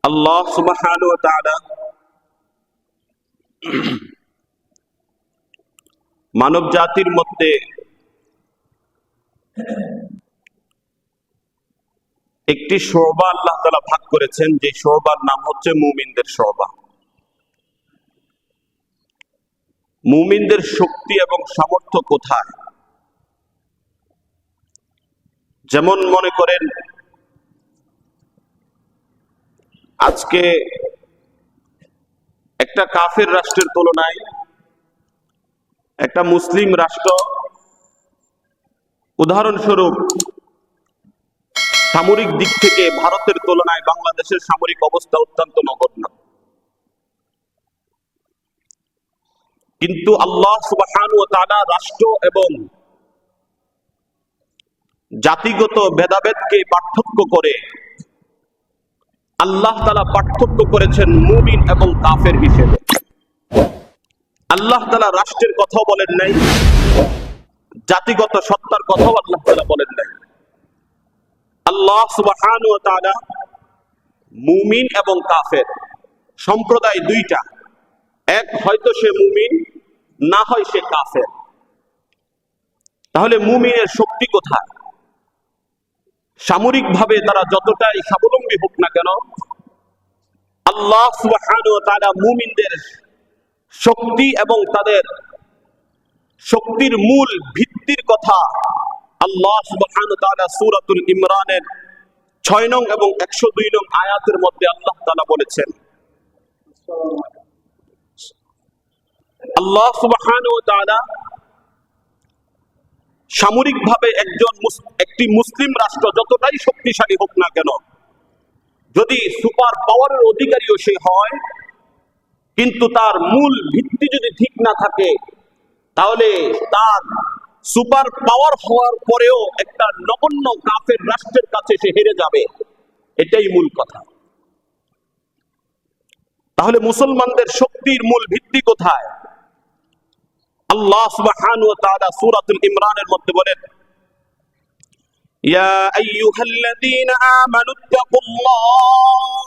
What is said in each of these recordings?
আল্লাহ সুবহানাহু ওয়া তাআলা মানব জাতির মধ্যে একটি শোভা আল্লাহ তাআলা ভাগ করেছেন, যে শোভার নাম হচ্ছে মুমিনদের শোভা। মুমিনদের শক্তি এবং সামর্থ্য কোথায়? যেমন মনে করেন, আজকে একটা কাফের রাষ্ট্রের তুলনায় একটা মুসলিম রাষ্ট্র, উদাহরণস্বরূপ সামরিক দিক থেকে ভারতের তুলনায় বাংলাদেশের সামরিক অবস্থা অত্যন্ত নগণ্য। কিন্তু আল্লাহ সুবহানাহু ওয়া তাআলা রাষ্ট্র এবং জাতিগত ভেদাভেদকে পার্থক্য করে আল্লাহ তাআলা পার্থক্য করেছেন মুমিন এবং কাফের হিসেবে। আল্লাহ তাআলা রাষ্ট্রের কথা বলেন নাই, জাতিগত সত্তার কথাও আল্লাহ তাআলা বলেন নাই। আল্লাহ সুবহানাহু ওয়া তাআলা মুমিন এবং কাফের সম্প্রদায় দুইটা, এক হয়তো সে মুমিন, না হয় সে কাফের। তাহলে মুমিনের শক্তি কোথায়? সামরিক ভাবে তারা যতটাই স্বাবলম্বী হোক না কেন, আল্লাহ সুবহানাহু ওয়া তাআলা মুমিনদের শক্তি এবং তাদের শক্তির মূল ভিত্তির কথা আল্লাহ সুবহানাহু ওয়া তাআলা সূরাতুল ইমরানের 6 নং এবং 102 নং আয়াতের মধ্যে আল্লাহ তাআলা বলেছেন। আল্লাহ সুবহানাহু ওয়া তাআলা সামরিকভাবে একটি মুসলিম রাষ্ট্র যতটাই শক্তিশালী হোক না কেন, যদি সুপার পাওয়ারের অধিকারীও সে হয়, কিন্তু তার মূল ভিত্তি যদি ঠিক না থাকে, তাহলে তার সুপার পাওয়ার হওয়ার পরেও একটা নগণ্য কাফের রাষ্ট্রের কাছে সে হেরে যাবে। এটাই মূল কথা। তাহলে মুসলমানদের শক্তির মূল ভিত্তি কোথায়? আল্লাহ সুবহানাহু ওয়া তাআলা সূরাতুল ইমরানের মধ্যে বলেন, ইয়া আইয়ুহাল্লাযীনা আমানুত্তাকুল্লাহ।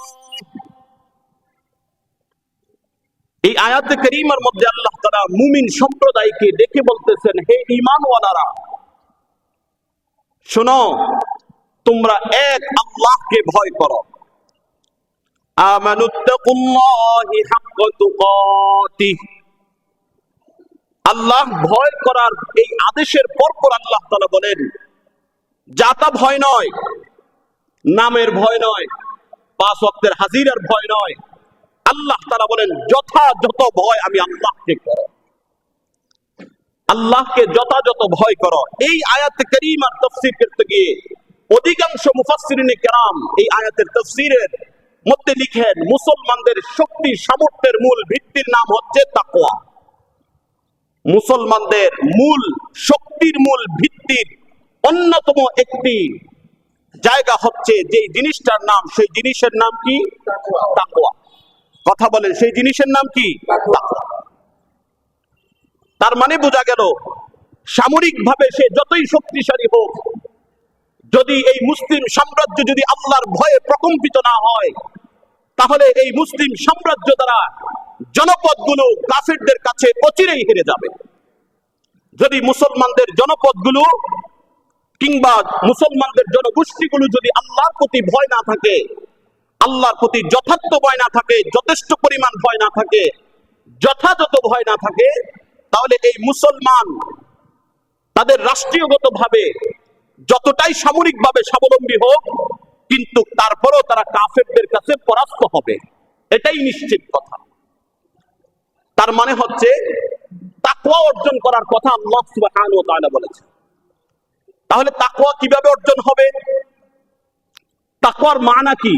এই আয়াতে কারীমার মধ্যে আল্লাহ তাআলা মুমিন সম্প্রদায়কে ডেকে বলতেছেন, হে ঈমানওয়ালারা, শোনো, তোমরা এক আল্লাহকে ভয় করো। আমানুত্তাকুল্লাহি হাক্কা তুকাতিহ। আল্লাহ ভয় করার এই আদেশের পরপর আল্লাহ তাআলা বলেন, যাতা ভয় নয়, নামের ভয় নয়, 5 ওয়াক্তের হাজিরার ভয় নয়। আল্লাহ তাআলা বলেন, যথাযথ ভয় আমি আল্লাহকে করো, আল্লাহকে যথাযথ ভয় করো। এই আয়াতে কারীমার তাফসীর করতে গিয়ে অধিকাংশ মুফাসসিরিনে কেরাম এই আয়াতের তাফসীরের মধ্যে লিখেন, মুসলমানদের শক্তি সামর্থ্যের মূল ভিত্তির নাম হচ্ছে তাকওয়া। মুসলমানদের মূল শক্তির মূল ভিত্তির অন্যতম একটি জায়গা হচ্ছে, যে জিনিসটার নাম, সেই জিনিসের নাম কি? তাকওয়া। কথা বলেন, সেই জিনিসের নাম কি? তাকওয়া। তার মানে বোঝা গেল, সামরিক ভাবে সে যতই শক্তিশালী হোক, যদি এই মুসলিম সাম্রাজ্য যদি আল্লাহর ভয়ে প্রকম্পিত না হয়, তাহলে এই মুসলিম সাম্রাজ্য দ্বারা জনপদগুলো কাফিরদের কাছে অচিরেই হেরে যাবে। যদি মুসলমানদের জনপদগুলো কিংবা মুসলমানদের জনগোষ্ঠীগুলো যদি আল্লাহর প্রতি ভয় না থাকে, আল্লাহর প্রতি যথার্থ ভয় না থাকে, যথেষ্ট পরিমাণ ভয় না থাকে, যথাযথ ভয় না থাকে, তাহলে এই মুসলমান তাদের রাষ্ট্রীয়গতভাবে যতটাই সামরিকভাবে স্বাবলম্বী হোক, কিন্তু তারপরও তারা কাফেরদের কাছে পরাস্ত হবে। এটাই নিশ্চিত কথা। তার মানে হচ্ছে তাকওয়া অর্জন করার কথা আল্লাহ সুবহানাহু ওয়া তাআলা বলেছেন। তাহলে তাকওয়া কিভাবে অর্জন হবে? তাকওয়ার মানা কি?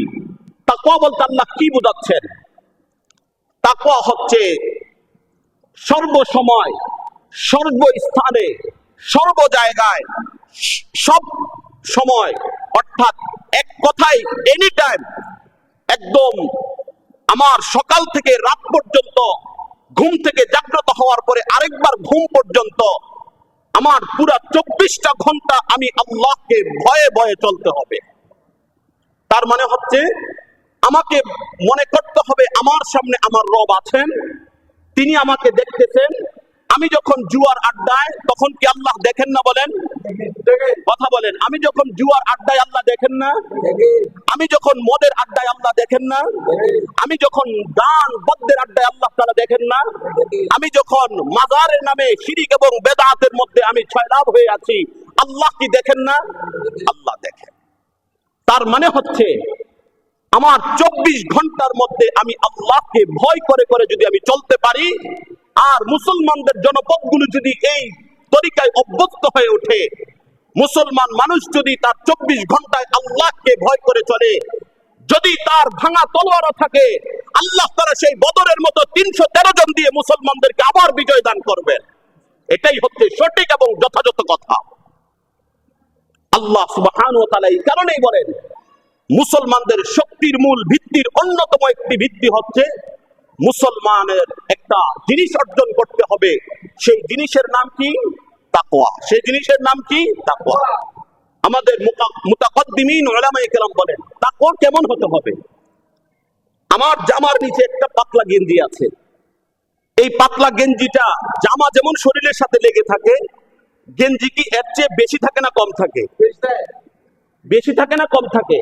তাকওয়া বলতে আল্লাহ কি বোঝাচ্ছেন? তাকওয়া হচ্ছে সর্বসময়, সর্বস্থানে, সর্ব জায়গায়, সব সময়, অর্থাৎ এক কথায় এনি টাইম, একদম আমার সকাল থেকে রাত পর্যন্ত, ঘুম থেকে জাগ্রত হওয়ার পরে আরেকবার ঘুম পর্যন্ত, আমার পুরা 24টা ঘন্টা আমি আল্লাহকে ভয়ে ভয়ে চলতে হবে। তার মানে হচ্ছে আমাকে মনে করতে হবে আমার সামনে আমার রব আছেন, তিনি আমাকে দেখতেছেন। আমি যখন জুয়ার আড্ডায়, তখন কি আল্লাহ দেখেন না? বলেন, কথা বলেন। আমি যখন জুয়ার আড্ডায়, আল্লাহ দেখেন না? আমি যখন মদের আড্ডায়, আল্লাহ দেখেন না? আমি যখন গান বাদ্যের আড্ডায়, আল্লাহ তাআলা দেখেন না? আমি যখন মাজারের নামে শিরিক এবং বেদাতের মধ্যে আমি ছয়লাভ হয়ে আছি, আল্লাহ কি দেখেন না? আল্লাহ দেখেন। তার মানে হচ্ছে আমার 24 ঘন্টার মধ্যে আমি আল্লাহকে ভয় করে করে যদি আমি চলতে পারি, আর মুসলমানদের জনপদগুলো যদি এই তরিকায় অভ্যস্ত হয়ে ওঠে, মুসলমান মানুষ যদি তার 24 ঘন্টায় আল্লাহকে ভয় করে চলে, যদি তার ভাঙা তলোয়ারও থাকে, আল্লাহ তাআলা সেই বদরের মতো 313 জন দিয়ে মুসলমানদেরকে আবার বিজয় দান করবেন। এটাই হচ্ছে সঠিক এবং যথাযথ কথা। আল্লাহ সুবহানাহু ওয়া তাআলা এই কারণেই বলেন, মুসলমানদের শক্তির মূল ভিত্তির অন্যতম একটি ভিত্তি হচ্ছে মুসলমানের একটা জিনিস অর্জন করতে হবে। সেই জিনিসের নাম কি? তাকওয়া। সেই জিনিসের নাম কি? তাকওয়া। আমাদের মুতাকদ্দিমিন উলামায়ে কেরাম বলেন, তাকওয়া কেমন হতে হবে? আমার জামার নিচে একটা পাতলা গেঞ্জি আছে, এই পাতলা গেঞ্জিটা জামা যেমন শরীরের সাথে লেগে থাকে, গেঞ্জি কি এর চেয়ে বেশি থাকে না কম থাকে? বেশি থাকে না কম থাকে?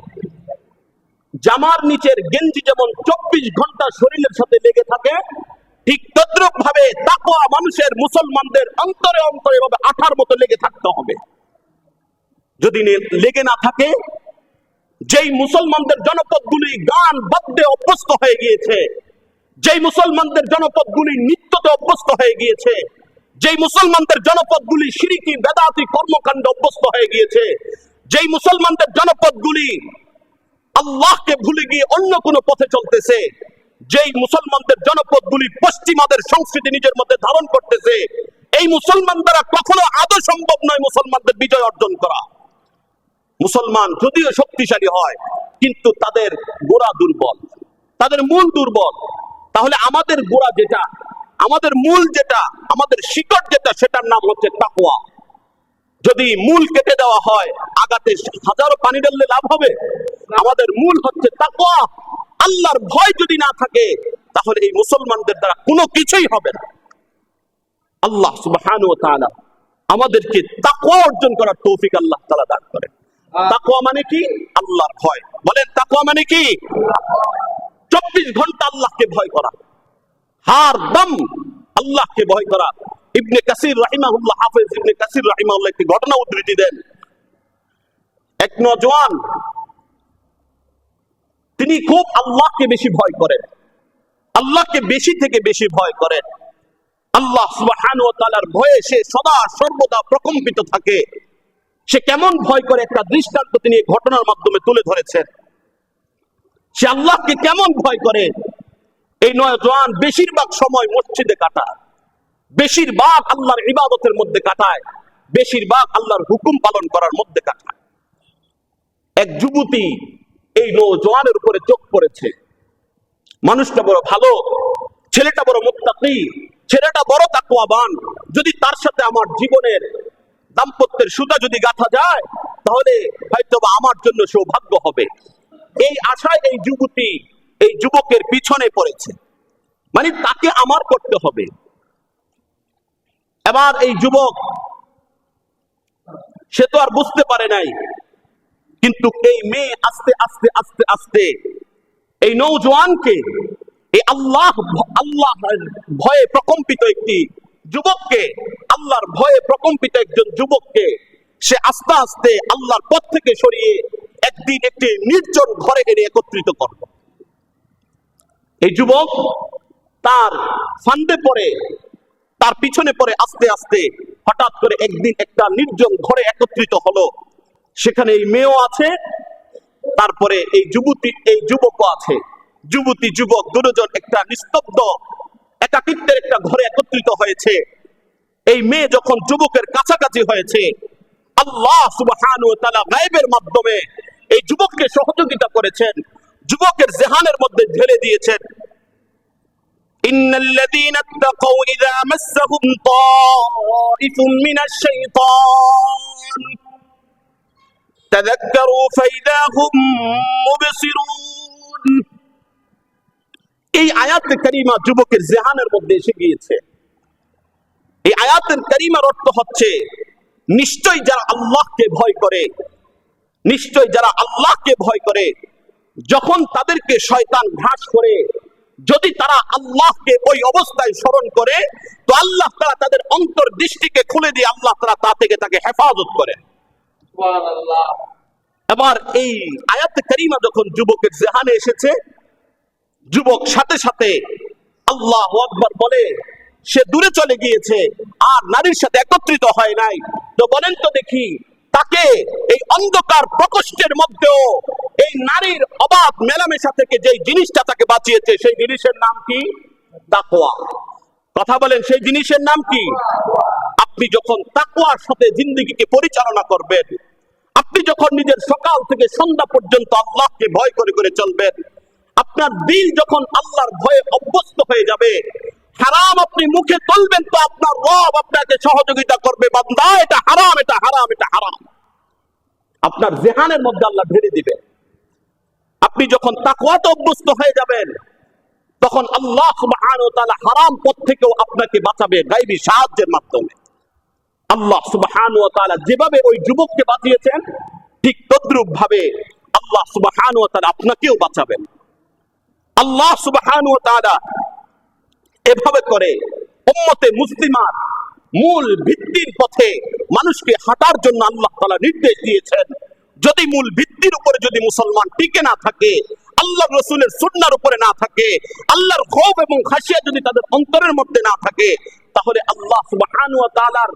জামার নিচের গেঞ্জি যেমন 24 ঘন্টা শরীরের সাথে লেগে থাকে, ঠিক তদ্রুপ ভাবে তাকওয়া মানুষের, মুসলমানদের অন্তরে অন্তরে ভাবে আঠার মতো লেগে থাকতে হবে। যদি লেগে না থাকে, যেই মুসলমানদের জনপদগুলি গান বাদ্যে অভ্যস্ত হয়ে গিয়েছে, যেই মুসলমানদের জনপদগুলি নৃত্যতে অভ্যস্ত হয়ে গিয়েছে, যেই মুসলমানদের জনপদগুলি শিরকি বেদাতি কর্মকাণ্ড অভ্যস্ত হয়ে গিয়েছে, যেই মুসলমানদের জনপদগুলি আল্লাহকে ভুলে গিয়ে অন্য কোন পথে চলতেছে, যেই মুসলমানদের জনপদগুলি পশ্চিমাদের সংস্কৃতি নিজের মধ্যে ধারণ করতেছে, এই মুসলমান দ্বারা কখনো আদৌ সম্ভব নয় মুসলমানদের বিজয় অর্জন করা। মুসলমান যদিও শক্তিশালী হয়, কিন্তু তাদের গোড়া দুর্বল, তাদের মূল দুর্বল। তাহলে আমাদের গোড়া যেটা, আমাদের মূল যেটা, আমাদের শিকড় যেটা, সেটার নাম হচ্ছে তাকওয়া। যদি মূল কেটে দেওয়া হয়, আগাতে হাজারো পানি ঢাললে লাভ হবে? আমাদের মূল হচ্ছে তাকওয়া। আল্লাহর ভয় যদি না থাকে, তাহলে এই মুসলমানদের দ্বারা কোনো কিছুই হবে না। আল্লাহ সুবহানাহু ওয়া তাআলা আমাদেরকে তাকওয়া অর্জন করার তৌফিক আল্লাহ তাআলা দান করেন। তাকওয়া মানে কি? আল্লাহর ভয়। বলেন, তাকওয়া মানে কি? 24 ঘন্টা আল্লাহকে ভয় করা, হার দম আল্লাহকে ভয় করা। ইবনে কাসির রাহিমাহুল্লাহ, হাফেজ ইবনে কাসির রাহিমাহুল্লাহ একটি ঘটনা উদ্ধৃতি দেন। এক নওজোয়ান, তিনি খুব আল্লাহকে বেশি ভয় করেন, আল্লাহকে বেশি থেকে বেশি ভয় করেন। আল্লাহ সুবহানাহু ওয়া তাআলার ভয়ে সে সদা সর্বদা প্রকম্পিত থাকে। সে কেমন ভয় করে, একটা দৃষ্টান্ত তিনি এই ঘটনার মাধ্যমে তুলে ধরেছেন। সে আল্লাহকে কেমন ভয় করে। এই নওজোয়ান বেশিরভাগ সময় মসজিদে কাটায়, বেশিরভাগ আল্লাহর ইবাদতের মধ্যে কাটায়, বেশিরভাগ আল্লাহর হুকুম পালন করার মধ্যে কাটায়। এক যুবতী এই নওজোয়ানের উপরে চোখ পড়েছে। মানুষটা বড় ভালো, ছেলেটা বড় মুত্তাকি, ছেলেটা বড় তাকওয়াবান। যদি তার সাথে আমার জীবনের দাম্পত্যের সুতা যদি গাঁথা যায়, তাহলে হয়তোবা আমার জন্য সৌভাগ্য হবে। এই আশায় এই যুবতী এই যুবকের পিছনে পড়েছে, মানে তাকে আমার করতে হবে। এবার এই যুবক, সে তো আর বুঝতে পারে নাই, কিন্তু এই মেয়ে আস্তে আস্তে আস্তে আস্তে এই নওজোয়ানকে, এই আল্লাহ ভয়ে প্রকম্পিত একটি যুবককে, আল্লাহর ভয়ে প্রকম্পিত একজন যুবককে সে আস্তে আস্তে আল্লাহর পথ থেকে সরিয়ে একদিন একটি নির্জন ঘরে এনে একত্রিত করল। এই যুবক তার ফান্দে পড়ে, তার পিছনে পড়ে আস্তে আস্তে হঠাৎ করে একদিন একটা নির্জন ঘরে একত্রিত হলো। সেখানে এই মেয়েও আছে, তারপরে এই যুবতী, এই যুবকও আছে। যুবতী যুবক দুজন একটা নিস্তব্ধ একাকিত্বের একটা ঘরে একত্রিত হয়েছে। এই মেয়ে যখন যুবকের কাছাকাছি হয়েছে, আল্লাহ সুবহানাহু ওয়া তাআলা গায়েবের মাধ্যমে এই যুবককে সহযোগিতা করেছেন, যুবকের জেহানের মধ্যে ঢেলে দিয়েছেন, ইন্নাল্লাযীনা ইত্তাকাউ ইযা মাসসাহুম তাঈফুম মিনাশ শাইতান তাযাক্কারু ফাইযা হুম মুবসিরুন। এই আয়াতে কারিমা যুবকের জেহানের মধ্যে এসে গিয়েছে। এই আয়াতের কারিমার অর্থ হচ্ছে নিশ্চয় যারা আল্লাহকে ভয় করে, নিশ্চয় যারা আল্লাহকে ভয় করে, যখন তাদেরকে শয়তান ঘাস করে, যদি তারা আল্লাহকে ওই অবস্থায় স্মরণ করে, তো আল্লাহ তাআলা তাদের অন্তর্দৃষ্টিকে খুলে দিয়ে আল্লাহ তাআলা তা থেকে তাকে হেফাজত করে। সুবহানাল্লাহ। এবার এই আয়াতে কারিমা যখন যুবকের জেহানে এসেছে, যুবক সাথে সাথে আল্লাহু আকবার বলে সে দূরে চলে গিয়েছে, আর নারীর সাথে একত্রিত হয় নাই। তো বলেন তো দেখি, তাকে এই অন্ধকার প্রকোষ্ঠের মধ্যেও এই নারীর অবাধ মেলামেশা থেকে যে জিনিসটা তাকে বাঁচিয়েছে, সেই জিনিসের নাম কি? তাকওয়া। কথা বলেন, সেই জিনিসের নাম কি? আপনি যখন তাকওয়ার সাথে জিন্দেগিকে পরিচালনা করবেন, আপনি যখন নিজের সকাল থেকে সন্ধ্যা পর্যন্ত আল্লাহকে ভয় করে করে চলবেন, আপনার দিল যখন আল্লাহর ভয়ে অভ্যস্ত হয়ে যাবে, হারাম আপনি মুখে তুলবেন তো আপনার রব আপনাকে সহযোগিতা করবে, বান্দা এটা হারাম, এটা হারাম, এটা হারাম। আপনার জেহানের মধ্যে আল্লাহ ঢেলে দিবে। আপনি যখন তাকওয়াতে অভ্যস্ত হয়ে যাবেন, তখন আল্লাহ সুবহানাহু ওয়া তাআলা হারাম পথ থেকেও আপনাকে বাঁচাবে গায়বী সাহায্যের মাধ্যমে। আল্লাহ সুবহানাহু ওয়া তাআলা যেভাবে ওই যুবককে বাঁচিয়েছেন, ঠিক তদ্রূপ ভাবে আল্লাহ সুবহানাহু ওয়া তাআলা আপনাকেও বাঁচাবেন। আল্লাহ সুবহানাহু ওয়া তাআলা এভাবে করে উম্মতে মুসলিমার মূল ভিত্তির পথে মানুষকে হাঁটার জন্য আল্লাহ তাআলা নির্দেশ দিয়েছেন। যদি মূল ভিত্তির উপরে যদি মুসলমান টিকে না থাকে, আল্লাহর রাসূলের সুন্নাহর উপরে না থাকে, আল্লাহর খৌফ এবং খাশিয়া যদি তাদের অন্তরের মধ্যে না থাকে, তাহলে আল্লাহ সুবহানাহু ওয়া তাআলার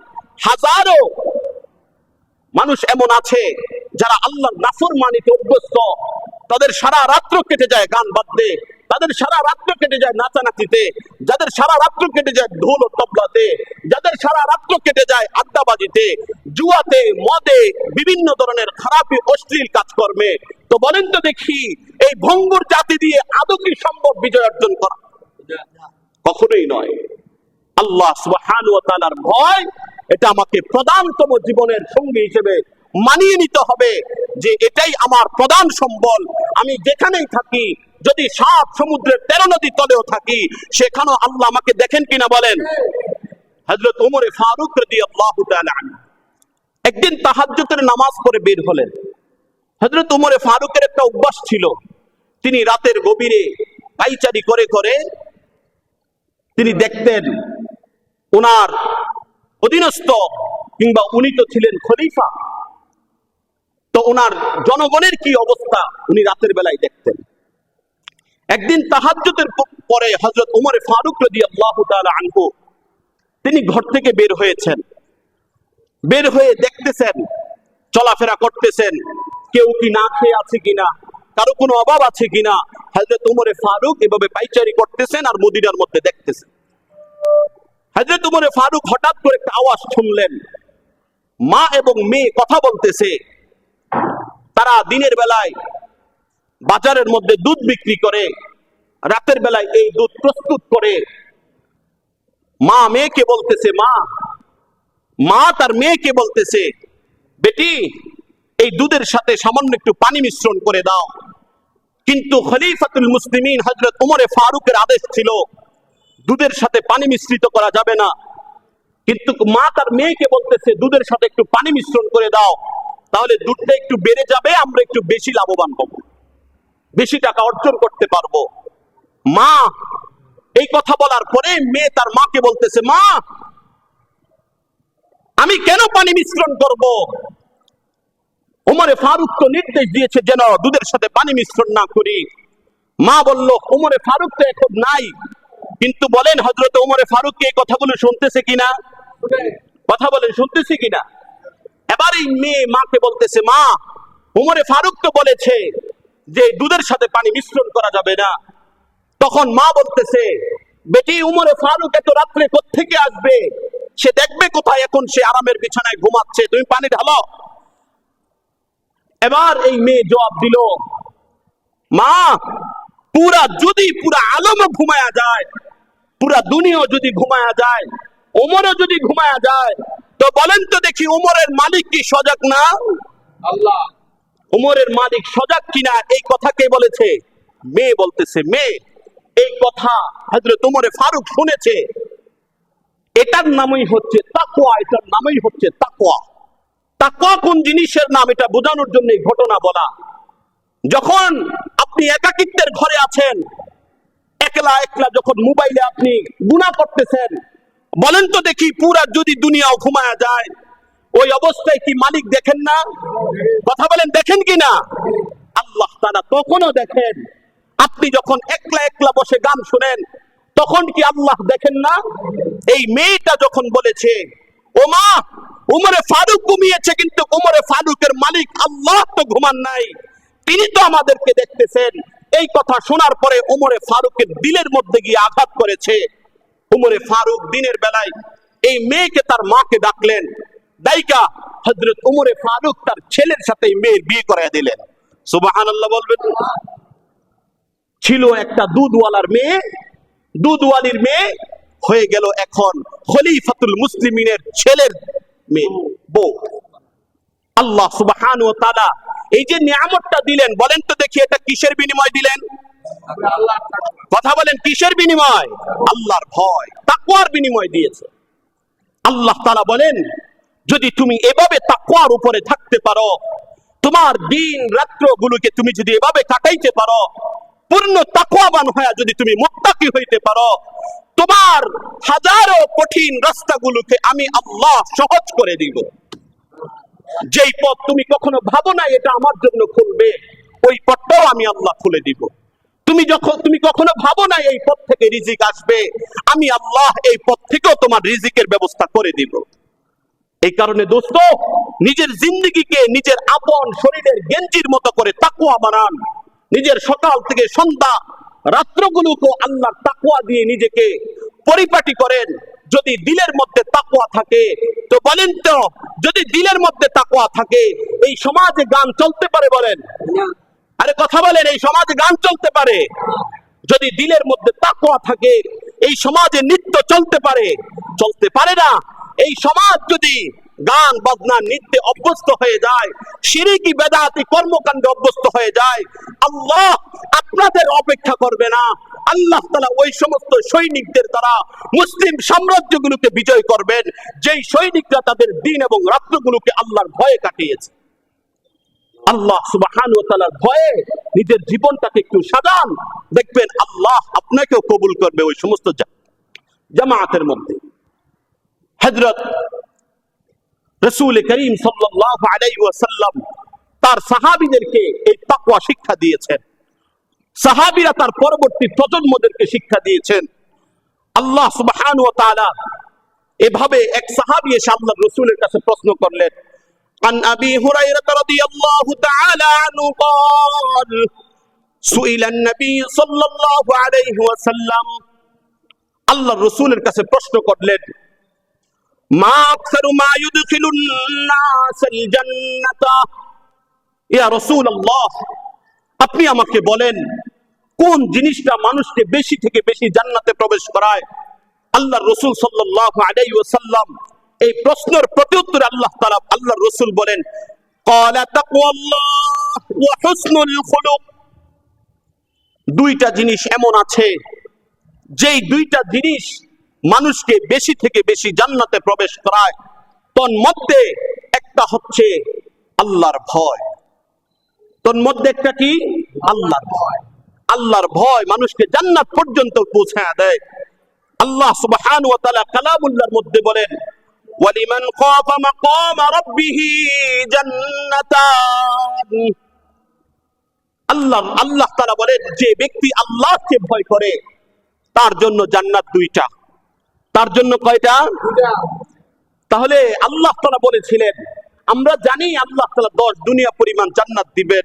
হাজারো মানুষ এমন আছে যারা আল্লাহর নাফরমানিতে অভ্যস্ত। তাদের সারা রাত্র কেটে যায় গান বাজতে, তাদের সারা রাত্র কেটে যায় নাচানাচিতে, যাদের সারা রাত্র কেটে যায় ঢোল ও তবলাতে, যাদের সারা রাত্র কেটে যায় আড্ডাবাজিতে, জুয়াতে, মদে, বিভিন্ন ধরনের খারাপি অশ্লীল কাজকর্মে। তো বলেন তো দেখি, এই ভঙ্গুর জাতি দিয়ে আদৌ কি সম্ভব বিজয় অর্জন করা? কখনোই নয়। আল্লাহ সুবহানাহু ওয়া তাআলার ভয়, এটা আমাকে প্রধানতম জীবনের সঙ্গী হিসেবে মানিয়ে নিতে হবে, যে এটাই আমার প্রধান সম্বল। আমি যেখানেই থাকি, যদি ৭ সমুদ্রের ১৩ নদী তলেও থাকি, সেখানেও আল্লাহ আমাকে দেখেন কিনা বলেন। হযরত ওমর ফারুক রাদিয়াল্লাহু তাআলা আনহু একদিন তাহাজ্জুদের নামাজ পড়ে বের হলেন। হযরত ওমর ফারুকের একটা অভ্যাস ছিল, তিনি রাতের গভীরে পায়চারি করে করে তিনি দেখতেন ওনার অধীনস্থ, কিংবা উনি তো ছিলেন খলিফা, তো ওনার জনগণের কি অবস্থা উনি রাতের বেলায় দেখতেন। একদিন তাহাজ্জুদের পরে হযরত ওমর ফারুক রাদিয়াল্লাহু তাআলা আনহু তিনি ঘর থেকে বের হয়েছেন। বের হয়ে দেখতেছেন, চলাফেরা করতেছেন, কেউ কি না খেয়ে আছে কিনা, কারো কোনো অভাব আছে কিনা। হযরত ওমর ফারুক এভাবে পায়চারি করতেছেন আর মদিনার মধ্যে দেখতেছেন। হযরত ওমর ফারুক হঠাৎ করে একটা আওয়াজ শুনলেন, মা এবং মেয়ে কথা বলতেছে। তারা দিনের বেলায় বাজারের মধ্যে দুধ বিক্রি করে, রাতের বেলায় এই দুধ প্রস্তুত করে। মা মেয়েকে বলতেছে, মা তার মেয়েকে বলতেছে, বেটি এই দুধের সাথে সামান্য একটু পানি মিশ্রণ করে দাও। কিন্তু খলিফাতুল মুসলিমিন হযরত ওমর ফারুকের আদেশ ছিল দুধের সাথে পানি মিশ্রিত করা যাবে না। কিন্তু মা তার মেয়েকে বলতেছে, দুধের সাথে একটু পানি মিশ্রণ করে দাও, তাহলে দুধটা একটু বেড়ে যাবে, আমরা একটু বেশি লাভবান হব, বেশি টাকা অর্জন করতে পারবো। মা এই কথা বলার পরে মেয়ে তার মাকে বলতেছে, মা আমি কেন পানি মিশ্রণ করব? ওমর ফারুক তো নির্দেশ দিয়েছে যেন দুধের সাথে পানি মিশ্রণ না করি। মা বলল, ওমর ফারুক তো এখন নাই, কিন্তু বলেন হযরত ওমর ফারুক এই কথাগুলো শুনতেছে কিনা? কথা বলেন, শুনতেছে কিনা? এবার এই মেয়ে মাকে বলতেছে, মা ওমর ফারুক তো বলেছে যে দুধের সাথে পানি মিশ্রণ করা যাবে না। তখন মা বলতেছে, বেটি ওমর ফারুক এত রাত্রে কোত্থেকে আসবে? সে দেখবে কোথায়, এখন সে আরামের বিছানায় ঘুমাচ্ছে, তুমি পানি ঢালো। এবার এই মেয়ে জবাব দিল, মা যদি পুরা আলম ঘুমায়া যায়, পুরা দুনিয়া যদি ঘুমায়া যায়, ওমরও যদি ঘুমায়া যায়, তো বলেন তো দেখি ওমরের মালিক কি সজাগ না? আল্লাহ। ওমরের মালিক সজাগ কিনা এই কথা কে বলেছে? মেয়ে বলতেছে, মেয়ে এই কথা হযরত ওমর ফারুক শুনেছে, এটার নামই হচ্ছে তাকওয়া, এটার নামই হচ্ছে তাকওয়া। তাকওয়া কোন জিনিসের নাম এটা বোঝানোর জন্য এই ঘটনা বলা। যখন আপনি একাকিত্বের ঘরে আছেন, একলা একলা যখন মোবাইলে আপনি গুনাহ করতেছেন, বলেন তো দেখি পুরা যদি দুনিয়াও ঘুমায়া যায়, ওই অবস্থায় কি মালিক দেখেন না? কথা বলেন, দেখেন কি না? আল্লাহ তাআলা তখনও দেখেন। আপনি যখন একলা একলা বসে গান শুনেন, তখন কি আল্লাহ দেখেন না? এই মেয়েটা যখন বলেছে, ও মা, উমরে ফারুক ঘুমিয়েছে, কিন্তু উমরে ফারুকের মালিক আল্লাহ তো ঘুমান নাই, তিনি তো আমাদেরকে দেখতেছেন। এই কথা শোনার পরে উমরে ফারুকের দিলের মধ্যে গিয়ে আঘাত করেছে। উমরে ফারুক দিনের বেলায় এই মেয়েকে তার মাকে ডাকলেন, দাইকা হযরত উমরে ফারুক তার ছেলের সাথে এই মেয়ের বিয়ে করায় দিলেন। সুবহানাল্লাহ বলবেন। ছিল একটা দুধওয়ালার মেয়ে, দুধওয়ালির মেয়ে হয়ে গেল এখন খলিফাতুল মুসলিমিনের ছেলের মেয়ে, বউ। আল্লাহ সুবহানাহু ওয়া তাআলা এই যে নিয়ামতটা দিলেন, বলেন তো দেখি এটা কিসের বিনিময় দিলেন? কথা বলেন, কিসের বিনিময়? আল্লাহর ভয়, তাকওয়ার বিনিময় দিয়েছে। আল্লাহ তাআলা বলেন, যদি তুমি এভাবে তাকওয়ার উপরে থাকতে পারো, তোমার দিন রাত্র গুলোকে তুমি যদি এভাবে কাটাইতে পারো, পূর্ণ তাকওয়াবান হয়ে যদি তুমি মুত্তাকি হইতে পারো, তোমার হাজারো কঠিন রাস্তাগুলোকে আমি আল্লাহ সহজ করে দিব। যেই পথ তুমি কখনো ভাবো না এটা আমার জন্য খুলবে, ওই পথটাও আমি আল্লাহ খুলে দিব। তুমি কখনো ভাবো না এই পথ থেকে রিজিক আসবে, আমি আল্লাহ এই পথ থেকেও তোমার রিজিকের ব্যবস্থা করে দিব। এই কারণে দোস্ত, নিজের জিন্দেগিকে নিজের আপন শরীরের গেঞ্জির মতো করে তাকওয়া বানান। নিজের সকাল থেকে সন্ধ্যা রাত্রগুলোকে আল্লাহর তাকওয়া দিয়ে নিজেকে পরিপাটি করেন। যদি দিলের মধ্যে তাকওয়া থাকে, তো বলেন তো, যদি দিলের মধ্যে তাকওয়া থাকে, এই সমাজে গান চলতে পারে? বলেন, আরে কথা বলেন, এই সমাজে গান চলতে পারে? যদি দিলের মধ্যে তাকওয়া থাকে, এই সমাজে নৃত্য চলতে পারে? চলতে পারে না। এই সমাজ যদি গান বাজনা নৃত্যে অভ্যস্ত হয়ে যায়, শিরকি বেদাতি কর্মকাণ্ডে অভ্যস্ত হয়ে যায়, আল্লাহ আপনাদের অপেক্ষা করবে না। আল্লাহ তাআলা ওই সমস্ত সৈনিকদের দ্বারা মুসলিম সাম্রাজ্যগুলোকে বিজয় করবেন, যেই সৈনিকরা তাদের দিন এবং রাত্রগুলোকে আল্লাহর ভয়ে কাটিয়েছে। আল্লাহ সুবহানাহু ওয়া তাআলার ভয়ে নিজের জীবনটাকে একটু সাজান, দেখবেন আল্লাহ আপনাকেও কবুল করবে ওই সমস্ত জামায়াতের মধ্যে। হযরত রাসূল করিম সাল্লাল্লাহু আলাইহি ওয়াসাল্লাম তার সাহাবীদেরকে এই তাকওয়া শিক্ষা দিয়েছেন। সাহাবীরা তার পরবর্তী প্রজন্মদেরকে শিক্ষা দিয়েছেন। আল্লাহ সুবহানাহু ওয়া তাআলা এভাবে এক সাহাবী এসে আল্লাহর রাসূলের কাছে প্রশ্ন করলেন, عن أبي هريرة رضي الله تعالى عنه قال سئل النبي صلى الله عليه وسلم, আল্লাহর রাসূলের কাছে প্রশ্ন করলেন, মা আকসারু মা ইউদখিলুন নাসাল জান্নাতা, ইয়া রাসূলুল্লাহ, আপনি আমাকে বলেন কোন জিনিসটা মানুষকে বেশি থেকে বেশি জান্নাতে প্রবেশ করায়? আল্লাহর রাসূল সাল্লাল্লাহু আলাইহি ওয়াসাল্লাম এই প্রশ্নের প্রত্যুত্তরে আল্লাহর রাসূল বলেন, ক্বালা তাকওয়াল্লাহ ওয়া হুসনুল খুলুক। দুইটা জিনিস এমন আছে, যেই দুইটা জিনিস মানুষকে বেশি থেকে বেশি জান্নাতে প্রবেশ করায়। তন্মধ্যে একটা হচ্ছে আল্লাহর ভয়। তন্মধ্যে একটা কি? আল্লাহর ভয়। আল্লাহর ভয় মানুষকে জান্নাত পর্যন্ত পৌঁছায় দেয়। আল্লাহ সুবহানাহু ওয়া তাআলা কালামুল্লাহর মধ্যে বলেন, ওয়ালিমান খাফা মাকাম রাব্বিহি জান্নাতান। আল্লাহ তাআলা বলেন, যে ব্যক্তি আল্লাহকে ভয় করে তার জন্য জান্নাত দুইটা। তার জন্য কয়টা? তাহলে আল্লাহ তাআলা বলেছিলেন, আমরা জানি আল্লাহ তাআলা 10 দুনিয়া পরিমাণ জান্নাত দিবেন।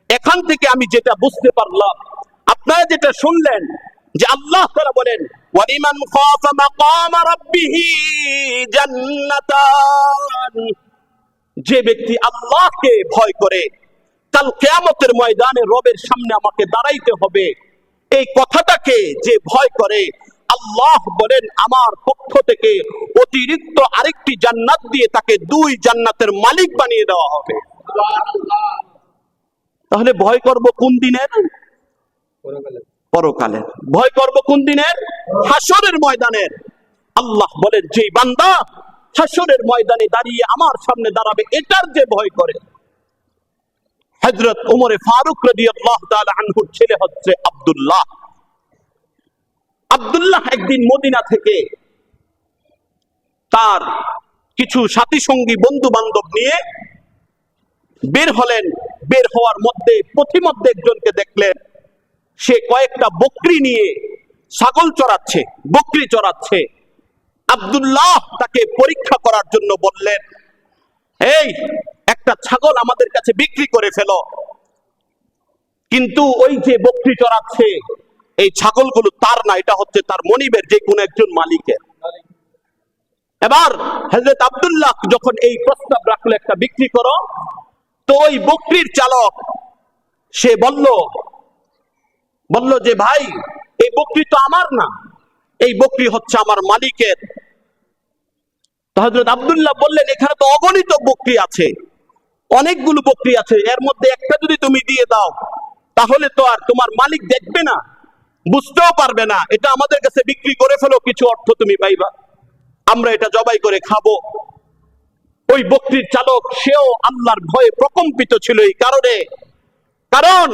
এখান থেকে আমি যেটা বুঝতে পারলাম, আপনারা যেটা শুনলেন, যে আল্লাহ তাআলা বলেন, ওয়ালিমান খাফা মাকাম রাব্বিহি জান্নাতান। যে ব্যক্তি আল্লাহকে ভয় করে, কাল কিয়ামতের ময়দানে রবের সামনে আমাকে দাঁড়াইতে হবে, এই কথাটাকে যে ভয় করে, আল্লাহ বলেন আমার পক্ষ থেকে অতিরিক্ত আরেকটি জান্নাত দিয়ে তাকে 2 জান্নাতের মালিক বানিয়ে দেওয়া হবে। তাহলে ভয় করব কোন দিনের? পরকালের। ভয় করব কোন দিনের? হাসরের ময়দানের। আল্লাহ বলেন যে বান্দা হাসরের ময়দানে দাঁড়িয়ে আমার সামনে দাঁড়াবে এটার যে ভয় করে। হযরত ওমর ফারুক রাদিয়াল্লাহু তাআলা আনহুর ছেলে হচ্ছে আব্দুল্লাহ। আব্দুল্লাহ একদিন মদিনা থেকে তার কিছু সাথী সঙ্গী বন্ধু বান্ধব নিয়ে বের হলেন। বের হওয়ার মধ্যে পথিমধ্যে একজনকে দেখলেন, সে কয়েকটা বকরি নিয়ে ছাগল চড়াচ্ছে, বকরি চড়াচ্ছে। আব্দুল্লাহ তাকে পরীক্ষা করার জন্য বললেন, এই একটা ছাগল আমাদের কাছে বিক্রি করে ফেলো। কিন্তু ওই যে বকরি চড়াচ্ছে এই ছাগলগুলো তার না, এটা হচ্ছে তার মনিবের, যে কোনো একজন মালিকের। এবার হযরত আব্দুল্লাহ যখন এই প্রস্তাব রাখলো একটা বিক্রি করো, তো ওই বকরির চালক সে বলল যে ভাই এই বকরি তো আমার না, এই বকরি হচ্ছে আমার মালিকের। তো হযরত আব্দুল্লাহ বললেন, এখানে তো অগণিত বকরি আছে, অনেকগুলো বকরি আছে, এর মধ্যে একটা যদি তুমি দিয়ে দাও তাহলে তো আর তোমার মালিক দেখবে না, বুঝতেও পারবে না, এটা আমাদের কাছে বিক্রি করে ফেলো, কিছু অর্থ তুমি পাইবা, আমরা এটা জবাই করে খাবো। ওই বকরির চালক সেও আল্লাহর ভয়ে প্রকম্পিত ছিল এই কারণে, কারণ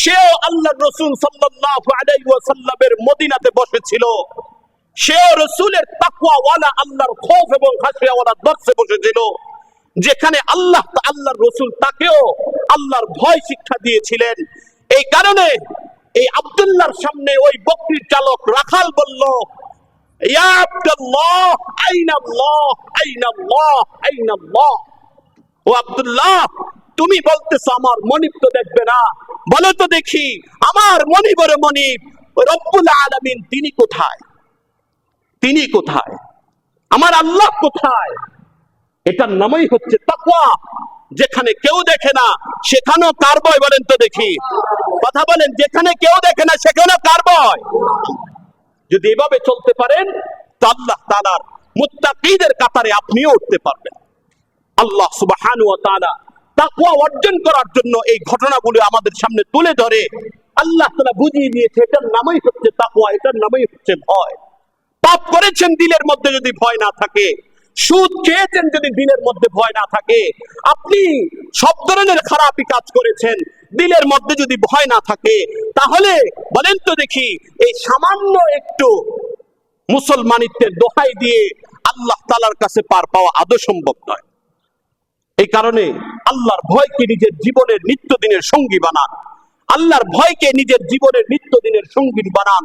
সেও আল্লাহর রাসূল সাল্লাল্লাহু আলাইহি ওয়াসাল্লামের মদিনাতে বসেছিল, সেও রাসূলের তাকওয়াওয়ালা আল্লাহর খৌফ এবং খাশিয়াওয়ালা দর্শে বসেছিল, যেখানে আল্লাহর রাসূল তাকেও আল্লাহর ভয় শিক্ষা দিয়েছিলেন। এই কারণে এই আব্দুল্লাহর সামনে ওই বকরির চালক রাখাল বলল, ইয়া আব্দুল্লাহ আইনা আল্লাহ আইনা আল্লাহ আইনা আল্লাহ। ও আব্দুল্লাহ, তুমি বলতেছো আমার মনিব তো দেখবে না, বলো তো দেখি আমার মনিবের মনিব রব্বুল আলামিন তিনি কোথায়, তিনি কোথায়, আমার আল্লাহ কোথায়? এটার নামই হচ্ছে তাকওয়া। যেখানে কেউ দেখে না সেখানেও কার ভয় বলেন তো দেখি, কথা বলেন, যেখানে কেউ দেখে না সেখানেও কার ভয়? যদি এভাবে চলতে পারেন তো আল্লাহ তাআলার মুত্তাকীদের কাতারে আপনিও উঠতে পারবেন। আল্লাহ সুবহানাহু ওয়া তাআলা তাকওয়া অর্জন করার জন্য এই ঘটনাগুলো আমাদের সামনে তুলে ধরে আল্লাহ তাআলা বুঝিয়ে দিয়েছে এটার নামই হচ্ছে তাকওয়া, এটার নামই হচ্ছে ভয়। পাপ করেছেন দিলের মধ্যে যদি ভয় না থাকে, সুদ খেয়েছেন যদি দিলের মধ্যে ভয় না থাকে, আপনি সব ধরনের খারাপি কাজ করেছেন দিলের মধ্যে যদি ভয় না থাকে, তাহলে বলেন তো দেখি এই সামান্য একটু মুসলমানিত্বের দোহাই দিয়ে আল্লাহ তাআলার কাছে পার পাওয়া আদৌ সম্ভব নয়। এই কারণে আল্লাহর ভয়কে নিজের জীবনের নিত্যদিনের সঙ্গী বানান, আল্লাহর ভয়কে নিজের জীবনের নিত্যদিনের সঙ্গী বানান।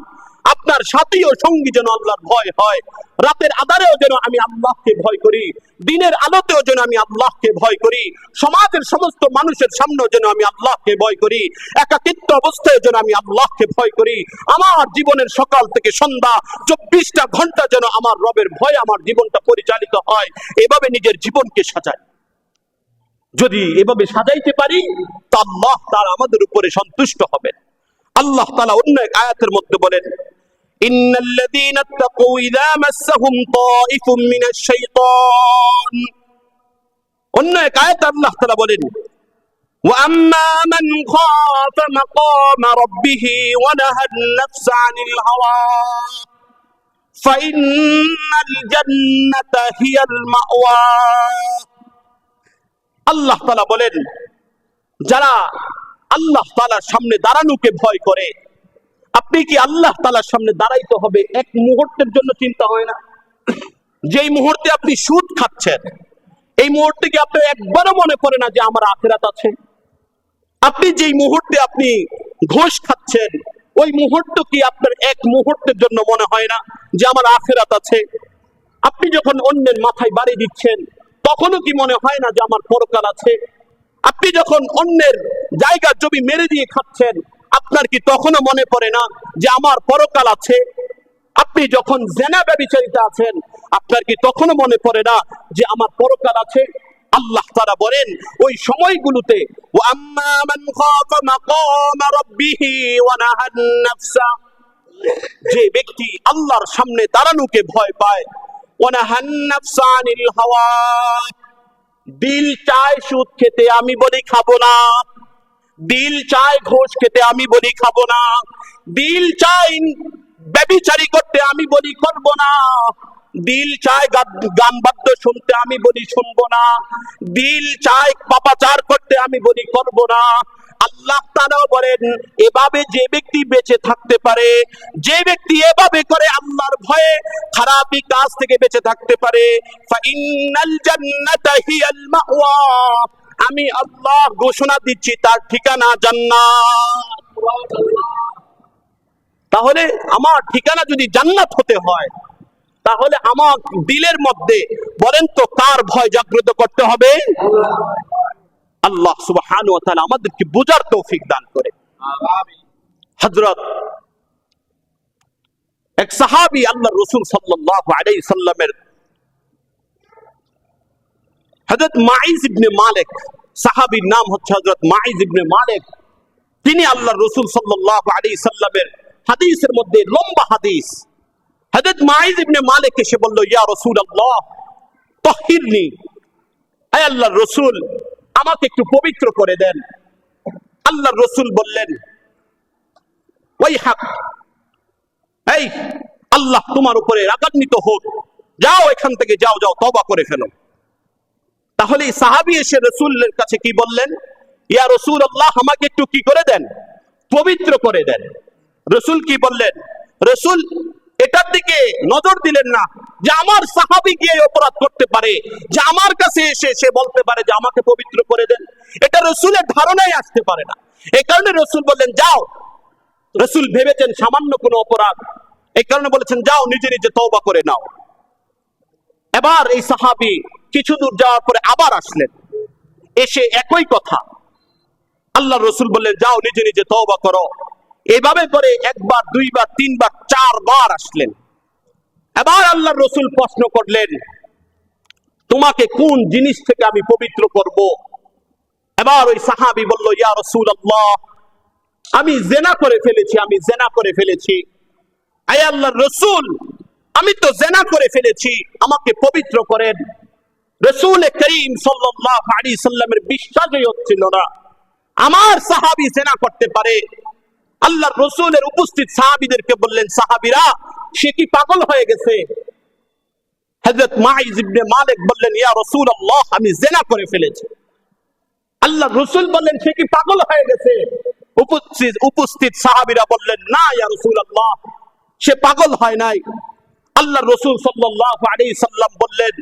আপনার সাথীও সঙ্গী যেন আল্লাহর ভয় হয়। রাতের আধারেও যেন আমি আল্লাহকে ভয় করি, দিনের আলোতেও যেন আমি আল্লাহকে ভয় করি, সমাজের সমস্ত মানুষের সামনেও যেন আমি আল্লাহকে ভয় করি, একাকিত্ব অবস্থায় যেন আমি আল্লাহকে ভয় করি। আমার জীবনের সকাল থেকে সন্ধ্যা 24টা ঘন্টা যেন আমার রবের ভয় আমার জীবনটা পরিচালিত হয়। এভাবে নিজের জীবনকে সাজাই। যদি এভাবে সাজাইতে পারি তো আল্লাহ তাআলা আমাদের উপরে সন্তুষ্ট হবেন। আল্লাহ তাআলা অন্য এক আয়াতের মধ্যে বলেন, ইন্নাল্লাযীনা তাকাউ ইযা মাসসাহুম তাঈফুম মিনাশ শাইতান। অন্য এক আয়াতে আল্লাহ তাআলা বলেন, ওয়া আম্মা মান খাফা মাকামা রাব্বিহি ওয়া নাহান নাফসা আনিল হাওয়া ফাইন্নাল জান্নাতা হিয়াল মাওয়া। আল্লাহ তাআলা বলেন, যারা আল্লাহ তাআলার সামনে দাঁড়ানোকে ভয় করে, আপনি কি আল্লাহ তাআলার সামনে দাঁড়াইতে হবে এক মুহূর্তের জন্য চিন্তা হয় না? যেই মুহূর্তে আপনি সুদ খাচ্ছেন এই মুহূর্তে কি আপনি একবারও মনে করে না যে আমার আখিরাত আছে? আপনি যেই মুহূর্তে আপনি ঘুষ খাচ্ছেন ওই মুহূর্ত কি আপনার এক মুহূর্তের জন্য মনে হয় না যে আমার আখিরাত আছে? আপনি যখন অন্যের মাথায় বাড়ি দিচ্ছেন তখনও কি মনে হয় না যে আমার পরকাল আছে? আপনি যখন অন্যের জায়গা জমি মেরে দিয়ে খাচ্ছেন আপনার কি তখনও মনে পড়ে না যে আমার পরকাল আছে? আপনি যখন জেনা ব্যভিচারিতা আছেন আপনার কি তখনও মনে পড়ে না যে আমার পরকাল আছে? আল্লাহ তাআলা বলেন ওই সময়গুলোতে ওয়া আম্মা মান খাফা মাকামা রাব্বিহি ওয়া নাহান নাফসা, যে ব্যক্তি আল্লাহর সামনে দাঁড়ানোকে ভয় পায়, ওয়া নাহান নাফসা আনিল হাওয়া, দিল চায় সুদ খেতে, আমি বলি খাবো না, দিল চায় ঘুষ খেতে, আমি বলি খাবো না। দিল চায় ব্যভিচারী করতে, আমি বলি করব না। দিল চায় গান বাদ্য শুনতে, আমি বলি শুনবো না। দিল চায় পাপাচার করতে, আমি বলি করব না। আল্লাহ তাআলা বলেন, এভাবে যে ব্যক্তি বেঁচে থাকতে পারে, যে ব্যক্তি এভাবে করে আল্লাহর ভয়ে খারাপ কাজ থেকে বেঁচে থাকতে পারে, ফাইন্নাল জান্নাতা হিয়াল মাওয়া, আমি আল্লাহ ঘোষণা দিচ্ছি তার ঠিকানা জান্নাত। তাহলে আমার ঠিকানা যদি জান্নাত হতে হয়, তাহলে আমার দিলের মধ্যে বলেন তো কার ভয় জাগ্রত করতে হবে? আল্লাহ সুবহানাহু ওয়া তাআলা আমাদেরকে বুঝার তৌফিক দান করে। হযরত এক সাহাবী আল্লাহর রাসূল সাল্লাল্লাহু আলাইহি সাল্লামের, হযরত মাইজ ইবনে মালিক, সাহাবীর নাম হচ্ছে হযরত মাইজ ইবনে মালিক। তিনি আল্লাহর রাসূল সাল্লাল্লাহু আলাইহি সাল্লামের হাদিসের মধ্যে লম্বা হাদিস, হযরত মাইজ ইবনে মালিক এসে বলল, ইয়া রাসূলুল্লাহ তাহিরনি, হে আল্লাহর রাসূল আমাকে একটু পবিত্র করে দেন। আল্লাহর রাসূল বললেন, ওয়াইহাক, এই আল্লাহ তোমার উপরে রাগান্বিত হোক, যাও এখান থেকে, যাও যাও তওবা করে ফেলো। তাহলে সাহাবী এসে রাসূলের কাছে কি বললেন? ইয়া রাসূলুল্লাহ আমাকে একটু কি করে দেন? পবিত্র করে দেন। রাসূল কি বললেন? রাসূল এটার দিকে নজর দিলেন না যে আমার সাহাবী গিয়ে অপরাধ করতে পারে, যে আমার কাছে এসে সে বলতে পারে যে আমাকে পবিত্র করে দেন। এটা রাসূলের ধারণায় আসতে পারে না। এই কারণে রাসূল বললেন যাও। রাসূল ভেবেছেন সামান্য কোনো অপরাধ, এই কারণে বলেছেন যাও নিজে নিজে তওবা করে নাও। এবার এই সাহাবী কিছু দূর যাওয়ার পরে আবার আসলেন, এসে একই কথা আল্লাহর রাসূল বললেন যাও নিজে নিজে তওবা করো। এইভাবে করে একবার, দুইবার, তিনবার, চারবার আসলেন। এবার আল্লাহর রাসূল প্রশ্ন করলেন, তোমাকে কোন জিনিস থেকে আমি পবিত্র করব? এবার ওই সাহাবী বলল, ইয়া রাসূলুল্লাহ আমি জিনা করে ফেলেছি, আমি জিনা করে ফেলেছি। হে আল্লাহর রাসূল আমি তো জিনা করে ফেলেছি, আমাকে পবিত্র করেন। রাসূল করিম সাল্লাল্লাহু আলাইহি সাল্লামের বিশ্বাসই হচ্ছিল না আমার সাহাবী জিনা করতে পারে। আল্লাহর রাসূলের উপস্থিত সাহাবীদেরকে বললেন, সাহাবীরা সে কি পাগল হয়ে গেছে? হযরত মাইজ ইবনে মালিক বললেন, ইয়া রাসূলুল্লাহ আমি জিনা করে ফেলেছি। আল্লাহর রাসূল বললেন, সে কি পাগল হয়ে গেছে? উপস্থিত সাহাবীরা বললেন, না ইয়া রাসূলুল্লাহ সে পাগল হয় নাই। আল্লাহর রাসূল সাল্লাল্লাহু আলাইহি সাল্লাম বললেন,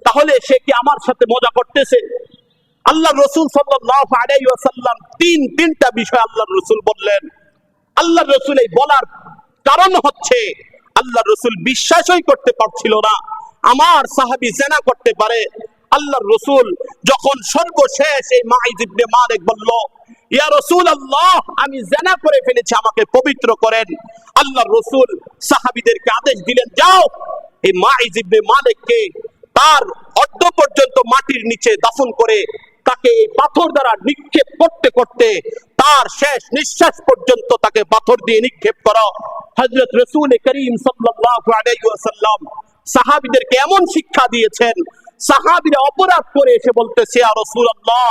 তাহলে সে কি আমার সাথে মজা করতেছে? আল্লাহর রাসূল সাল্লাল্লাহু আলাইহি ওয়াসাল্লাম তিনটা বিষয় আল্লাহর রাসূল বললেন। আল্লাহর রাসূল এই বলার কারণ হচ্ছে আল্লাহর রাসূল বিশ্বাসই করতে পারছিল না আমার সাহাবী জিনা করতে পারে। আল্লাহর রাসূল যখন সর্বশেষ এই মাইজ ইবনে মালিক বলল, ইয়া রাসূলুল্লাহ আমি জিনা করে ফেলেছি, আমাকে পবিত্র করেন। আল্লাহর রাসূল সাহাবীদেরকে আদেশ দিলেন, যাও এই মাইজ ইবনে মালিককে তার অর্ধ পর্যন্ত মাটির নিচে দাফন করে তাকে এই পাথর দ্বারা নিক্ষেপ করতে করতে তার শেষ নিঃশ্বাস পর্যন্ত তাকে পাথর দিয়ে নিক্ষেপ করো। হযরত রাসূল করিম সাল্লাল্লাহু আলাইহি ওয়াসাল্লাম সাহাবীদেরকে এমন শিক্ষা দিয়েছেন, সাহাবীরা অপরাধ করে এসে বলতেছে, ইয়া রাসূলুল্লাহ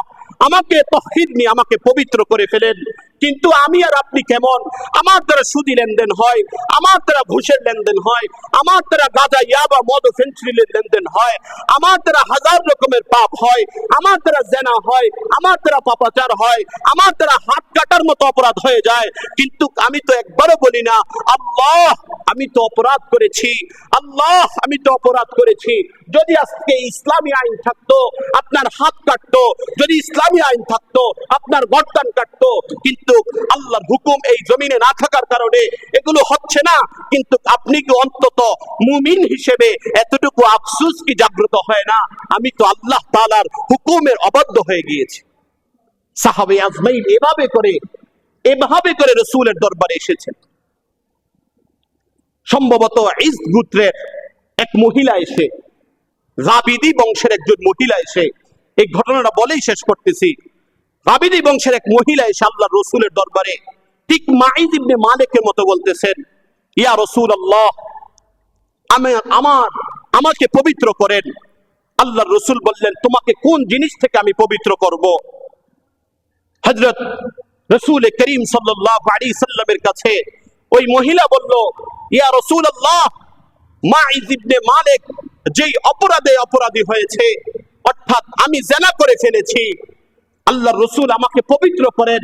আমাকে তাহিরনি, আমাকে পবিত্র করে ফেলেন। কিন্তু আমি আর আপনি কেমন? আমার দ্বারা সুদি লেনদেন হয়, আমার দ্বারা ঘুষের লেনদেন হয়, আমার দ্বারা গাঁজা, ইয়াবা, মদ ও ফেন্সিডিলের লেনদেন হয়, আমার দ্বারা হাজার রকমের পাপ হয়, আমার দ্বারা জিনা হয়, আমার দ্বারা পাপাচার হয়, আমার দ্বারা হাত কাটার মতো অপরাধ হয়ে যায়। কিন্তু আমি তো একবারও বলি না, আল্লাহ আমি তো অপরাধ করেছি, আল্লাহ আমি তো অপরাধ করেছি। যদি আজকে ইসলামী আইন থাকতো আপনার হাত কাটতো, যদি ইসলামী আইন থাকতো আপনার গর্দান কাটতো, কিন্তু আল্লাহর হুকুম এই জমিনে না থাকার কারণে এগুলো হচ্ছে না। কিন্তু আপনি কি অন্তত মুমিন হিসেবে এতটুকু আফসোস কি জাগ্রত হয় না, আমি তো আল্লাহ তাআলার হুকুমের অবাধ্য হয়ে গিয়েছি? সাহাবে আজমাইন এভাবে করে রাসূলের দরবারে এসেছেন। সম্ভবত ইস গোত্রের এক মহিলা এসে, রাবিদি বংশের একজন মহিলা এসে, এই ঘটনাটা বলেই শেষ করতেছি। রাবিদি বংশের এক মহিলা এসে আল্লাহর রাসূলের দরবারে ঠিক মাইজ ইবনে মালিকের মতো বলতেছেন, ইয়া রাসূলুল্লাহ আমাকে পবিত্র করেন। আল্লাহর রাসূল বললেন, তোমাকে কোন জিনিস থেকে আমি পবিত্র করব? হযরত রাসূল করিম সাল্লাল্লাহু আলাইহি সাল্লামের কাছে ওই মহিলা বলল, ইয়া রাসূলুল্লাহ, মাইজ ইবনে মালিক যেই অপরাধী হয়েছে, অর্থাৎ আমি জিনা করে ফেলেছি, আল্লাহর রাসূল আমাকে পবিত্র করেন।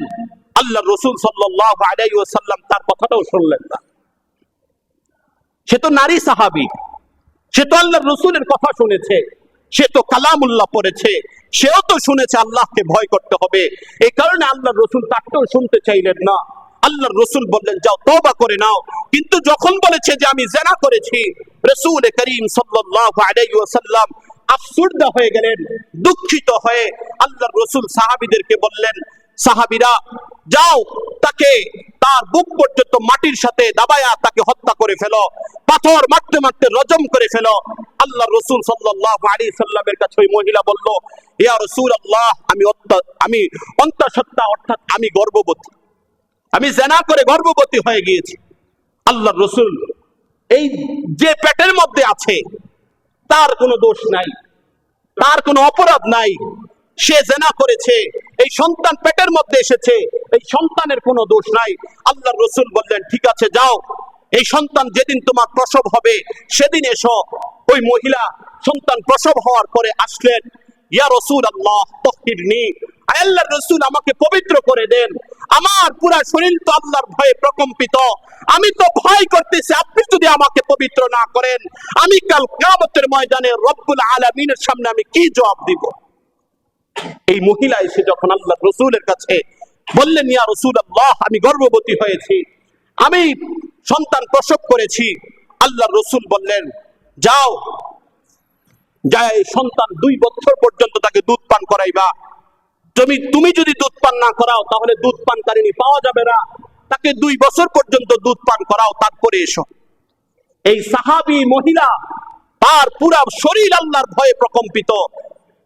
আল্লাহর রাসূল সাল্লাল্লাহু আলাইহি ওয়াসাল্লাম তার কথাটাও শুনলেন না। সে তো নারী সাহাবী, সে তো আল্লাহর রাসূলের কথা শুনেছে, সে তো কালামুল্লাহ পড়েছে, সেও তো শুনেছে আল্লাহকে ভয় করতে হবে। এই কারণে আল্লাহর রাসূল তারটাও শুনতে চাইলেন না। আল্লাহর রাসূল বললেন, যাও তওবা করে নাও। কিন্তু যখন বলেছে যে আমি জিনা করেছি, রাসূল করিম সাল্লাল্লাহু আলাইহি ওয়াসাল্লাম আফসুর্দা হয়ে গেলেন, দুঃখিত হয়ে আল্লাহর রাসূল সাহাবীদেরকে বললেন, সাহাবীরা যাও, তাকে তার বুক পর্যন্ত মাটির সাথে দাবায়া তাকে হত্যা করে ফেলো, পাথর মারতে মারতে রজম করে ফেলো। আল্লাহর রাসূল সাল্লাল্লাহু আলাইহি সাল্লামের কাছে ওই মহিলা বলল, ইয়া রাসূলুল্লাহ, আমি অন্তঃসত্ত্বা, অর্থাৎ আমি গর্ভবতী, আমি জিনা করে গর্ভবতী হয়ে গিয়েছি। আল্লাহর রাসূল, এই যে পেটের মধ্যে আছে তার কোনো দোষ নাই, তার কোনো অপরাধ নাই, সে জিনা করেছে, এই সন্তান পেটের মধ্যে এসেছে, এই সন্তানের কোনো দোষ নাই। আল্লাহর রাসূল বললেন, ঠিক আছে যাও, এই সন্তান যেদিন তোমার প্রসব হবে সেদিন এসো। ওই মহিলা সন্তান প্রসব হওয়ার পরে আসলেন, ইয়া রাসূলুল্লাহ তাহহিরনি, আল্লাহর রাসূল আমাকে পবিত্র করে দেন, আমার পুরো শরীর তো আল্লাহর ভয়ে প্রকম্পিত, আমি তো ভয় করতেছি আপনি যদি আমাকে পবিত্র না করেন, আমি কাল কিয়ামতের ময়দানে রব্বুল আলামিনের সামনে আমি কি জবাব দিব। এই মহিলা এসে যখন আল্লাহর রাসূলের কাছে বললেন, ইয়া রাসূলুল্লাহ, আমি গর্ভবতী হয়েছি, আমি সন্তান প্রসব করেছি, আল্লাহর রাসূল বললেন, যাও, যায় সন্তান 2 বছর পর্যন্ত তাকে দুধ পান করাইবা। তুমি যদি দুধ পান না করাও তাহলে দুধ পানকারিনী পাওয়া যাবে না, তাকে 2 বছর পর্যন্ত দুধ পান করাও, তারপরে এসো। এই সাহাবী মহিলা, তার পুরা শরীর আল্লাহর ভয়ে প্রকম্পিত,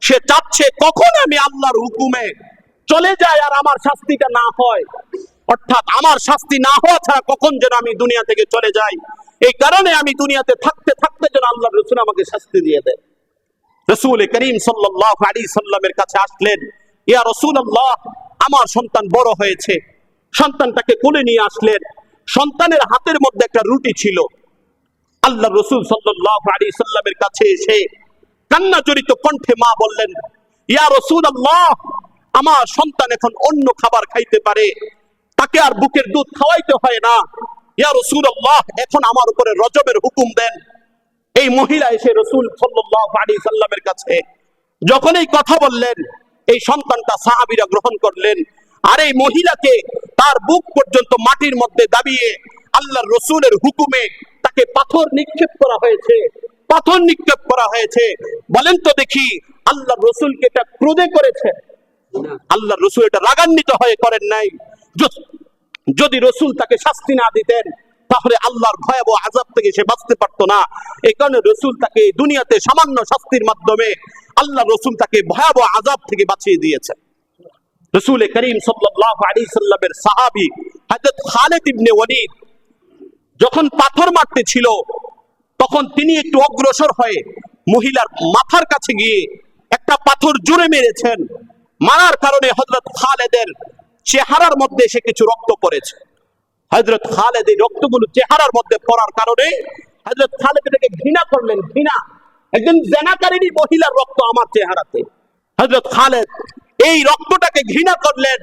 সে চাচ্ছে কখন আমি আল্লাহর হুকুমে চলে যাই আর আমার শাস্তিটা না হয়, অর্থাৎ আমার শাস্তি না হওয়া ছাড়া কখন যেন আমি দুনিয়া থেকে চলে যাই। এই কারণে আমি দুনিয়াতে থাকতে থাকতে যেন আল্লাহর রাসূল আমাকে শাস্তি দিয়ে দেয়। রাসূল করিম সাল্লাল্লাহু আলাইহি সাল্লামের কাছে আসলেন, ইয়া রাসূলুল্লাহ, আমার সন্তান বড় হয়েছে। সন্তানটাকে কোলে নিয়ে আসলেন, সন্তানের হাতের মধ্যে একটা রুটি ছিল। আল্লাহর রাসূল সাল্লাল্লাহু আলাইহি সাল্লামের কাছে এসে কান্না জড়িত কণ্ঠে মা বললেন, ইয়া রাসূলুল্লাহ, আমার সন্তান এখন অন্য খাবার খাইতে পারে, তাকে আর বুকের দুধ খাওয়াইতে হয় না, ইয়া রাসূলুল্লাহ, এখন আমার উপরে রজবের হুকুম দেন। এই মহিলা এসে রাসূল সাল্লাল্লাহু আলাইহি সাল্লামের কাছে যখন এই কথা বললেন, এই সন্তানটা সাহাবীরা গ্রহণ করলেন। আর এই মহিলাকে তার বুক পর্যন্ত মাটির মধ্যে দাবিয়ে আল্লাহর রাসূলের হুকুমে তাকে পাথর নিক্ষেপ করা হয়েছে, পাথর নিক্ষেপ করা হয়েছে। বলেন তো দেখি, আল্লাহর রাসূলকে এটা ক্রোধে করেছে? আল্লাহর রাসূল এটা রাগান্বিত হয়ে করেন নাই। যদি রাসূল তাকে শাস্তি না দিতেন তাহলে আল্লাহর ভয়াবহ আযাব থেকে সে বাঁচতে পারতো না। এই কারণে রাসূল তাকে দুনিয়াতে সামান্য শাস্তির মাধ্যমে আল্লাহর রাসূল তাকে ভয়াবহ আযাব থেকে বাঁচিয়ে দিয়েছেন। রাসূল করিম সাল্লাল্লাহু আলাইহি সাল্লামের সাহাবী হযরত খালিদ ইবনে ওয়ালিদ যখন পাথর মারতে ছিল, তখন তিনি একটু অগ্রসর হয়ে মহিলার মাথার কাছে গিয়ে একটা পাথর জোরে মেরেছেন। মারার কারণে হযরত খালিদের চেহারার মধ্যে এসে কিছু রক্ত পড়েছে। হযরত খালিদ এই রক্তগুলো চেহারার মধ্যে পড়ার কারণে হযরত খালিদ এটাকে ঘৃণা করলেন। ঘৃণা, একজন জিনাকারিনী মহিলার রক্ত আমার চেহারাতে। হযরত খালিদ এই রক্তটাকে ঘৃণা করলেন।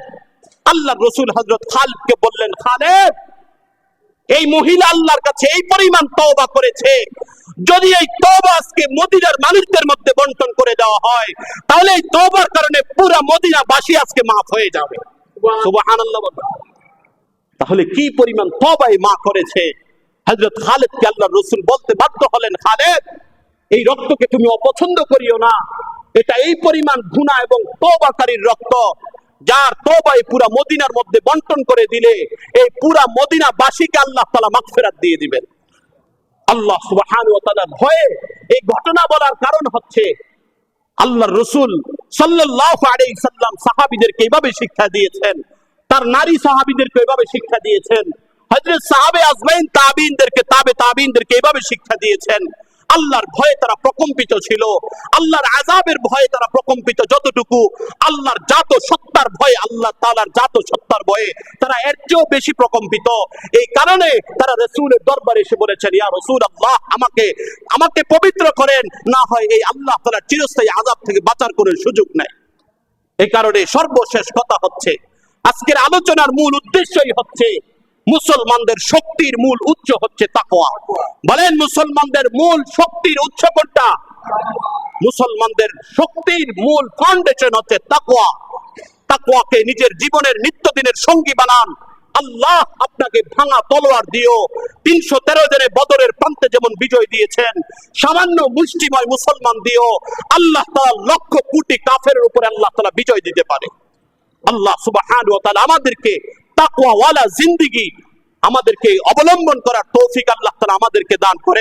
আল্লাহর রাসূল হযরত খালিদকে বললেন, খালিদ, এই মহিলা আল্লাহর কাছে এই পরিমাণ তওবা করেছে, যদি এই তওবা আজকে মদিনার মানুষদের মধ্যে বন্টন করে দেওয়া হয় তাহলে এই তওবার কারণে পুরো মদিনাবাসী আজকে মাফ হয়ে যাবে। সুবহানাল্লাহ। তাহলে কি পরিমাণ তওবাই মা করেছে। হযরত খালিদকে আল্লাহর রাসূল বলতে বাধ্য হলেন, খালিদ, এই রক্তকে তুমি অপছন্দ করিও না, এটা এই পরিমাণ গুনাহ এবং তওবাকারীর রক্ত, যার তওবায় পুরা মদিনার মধ্যে বন্টন করে দিলে এই পুরা মদিনাবাসীকে আল্লাহ তাআলা মাগফিরাত দিয়ে দিবেন। আল্লাহ সুবহানাহু ওয়া তাআলার ভয়ে এই ঘটনা বলার কারণ হচ্ছে আল্লাহর রাসূল সাল্লাল্লাহু আলাইহি সাল্লাম সাহাবীদেরকে এইভাবে শিক্ষা দিয়েছেন, তার নারী সাহাবীদেরকে এইভাবে শিক্ষা দিয়েছেন, হযরত সাহাবে আজমাইন তাবিঈনদেরকে তাবে তাবিঈনদেরকে এইভাবে শিক্ষা দিয়েছেন। আল্লাহর ভয়ে তারা প্রকম্পিত ছিল, আল্লাহর আযাবের ভয়ে তারা প্রকম্পিত যতটুকু আল্লাহর জাত সত্তার ভয়ে, আল্লাহ তাআলার জাত সত্তার ভয়ে তারা এর চেয়েও বেশি প্রকম্পিত। এই কারণে তারা রাসূলের দরবারে এসে বলেছেন, ইয়া রাসূলুল্লাহ, আমাকে পবিত্র করেন, না হয় এই আল্লাহ তাআলার চিরস্থায়ী আযাব থেকে বাঁচার কোনো সুযোগ নেই। এই কারণে সর্বশেষ কথা হচ্ছে, আজকের আলোচনার মূল উদ্দেশ্যই হচ্ছে মুসলমানদের শক্তির মূল উৎস হচ্ছে তাকওয়া। বলেন, মুসলমানদের মূল শক্তির উৎস কোনটা? মুসলমানদের শক্তির মূল ফাউন্ডেশন হচ্ছে তাকওয়া। তাকওয়াকে নিজের জীবনের নিত্যদিনের সঙ্গী বানান। আল্লাহ আপনাকে ভাঙা তলোয়ার দিও 313 জনে বদরের প্রান্তে যেমন বিজয় দিয়েছেন, সামান্য মুষ্টিময় মুসলমান দিও আল্লাহ তাআলা লক্ষ কোটি কাফেরের উপরে আল্লাহ তাআলা বিজয় দিতে পারে। আল্লাহ সুবহানাহু ওয়া তাআলা আমাদেরকে তাকওয়াওয়ালা জিন্দেগি আমাদেরকে অবলম্বন করার তৌফিক আল্লাহ তাআলা আমাদেরকে দান করে।